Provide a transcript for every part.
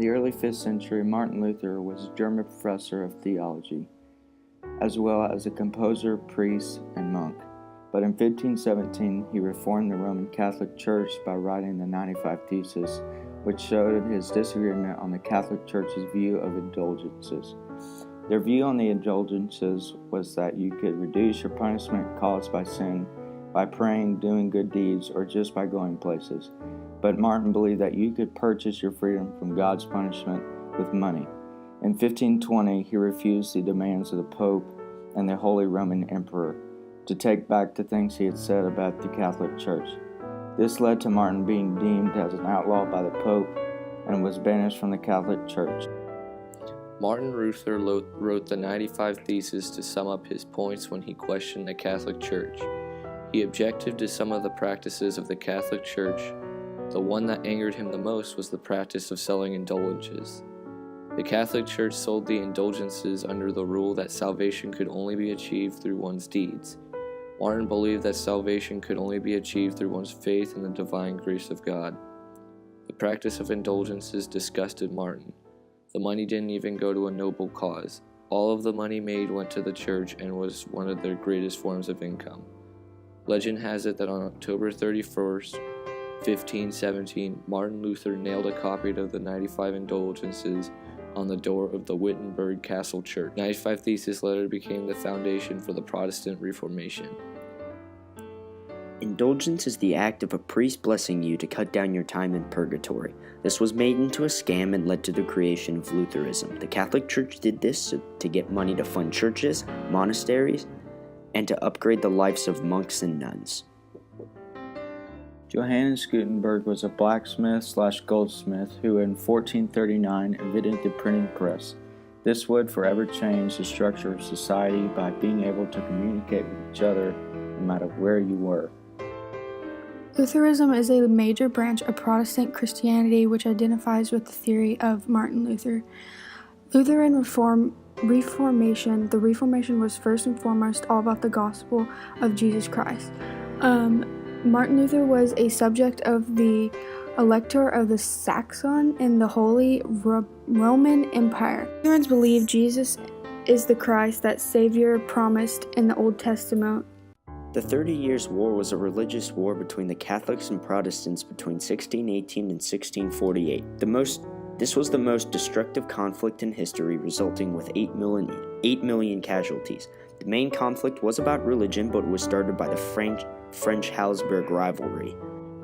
the early 5th century, Martin Luther was a German professor of theology, as well as a composer, priest, and monk. But in 1517, he reformed the Roman Catholic Church by writing the 95 Theses, which showed his disagreement on the Catholic Church's view of indulgences. Their view on the indulgences was that you could reduce your punishment caused by sin by praying, doing good deeds, or just by going places. But Martin believed that you could purchase your freedom from God's punishment with money. In 1520, he refused the demands of the Pope and the Holy Roman Emperor to take back the things he had said about the Catholic Church. This led to Martin being deemed as an outlaw by the Pope and was banished from the Catholic Church. Martin Luther wrote the 95 Theses to sum up his points when he questioned the Catholic Church. He objected to some of the practices of the Catholic Church. The one that angered him the most was the practice of selling indulgences. The Catholic Church sold the indulgences under the rule that salvation could only be achieved through one's deeds. Martin believed that salvation could only be achieved through one's faith in the divine grace of God. The practice of indulgences disgusted Martin. The money didn't even go to a noble cause. All of the money made went to the church and was one of their greatest forms of income. Legend has it that on October 31st, 1517, Martin Luther nailed a copy of the 95 Indulgences on the door of the Wittenberg Castle Church. 95 Theses later became the foundation for the Protestant Reformation. Indulgence is the act of a priest blessing you to cut down your time in purgatory. This was made into a scam and led to the creation of Lutheranism. The Catholic Church did this to get money to fund churches, monasteries, and to upgrade the lives of monks and nuns. Johannes Gutenberg was a blacksmith/goldsmith who in 1439 invented the printing press. This would forever change the structure of society by being able to communicate with each other no matter where you were. Lutheranism is a major branch of Protestant Christianity which identifies with the theory of Martin Luther. Lutheran Reformation. The Reformation was first and foremost all about the gospel of Jesus Christ. Martin Luther was a subject of the Elector of the Saxon in the Holy Roman Empire. Lutherans believe Jesus is the Christ that Savior promised in the Old Testament. The 30 Years' War was a religious war between the Catholics and Protestants between 1618 and 1648. This was the most destructive conflict in history, resulting with 8 million casualties. The main conflict was about religion, but was started by the French-Habsburg rivalry.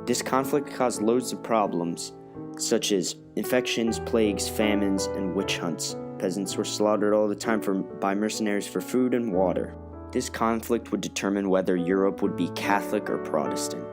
This conflict caused loads of problems, such as infections, plagues, famines, and witch hunts. Peasants were slaughtered all the time by mercenaries for food and water. This conflict would determine whether Europe would be Catholic or Protestant.